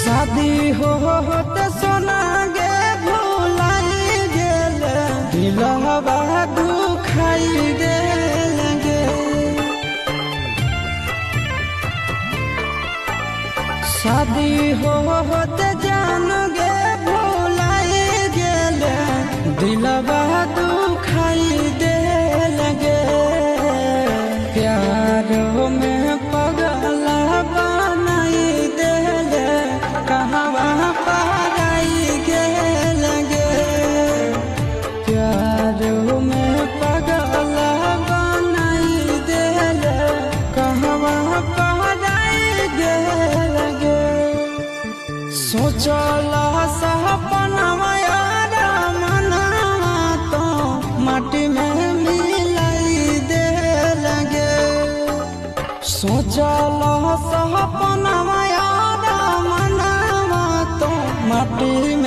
शादी होते सोना गे भुलाई गेल दिलवा दुखाई गेल गे। शादी होते जान गे भुलाई गेल दिलवा दुखाई देल गे। प्यार में पगला बनाई देल कहवा पाराई गेल गे। प्यार में पगला बनाई देल कहवा पाराई गेल गे। सोचला सपनवा यार मनवा तो माटी में मिलाई देल गे। सोचला सपनवा यार मनवा तो माटी में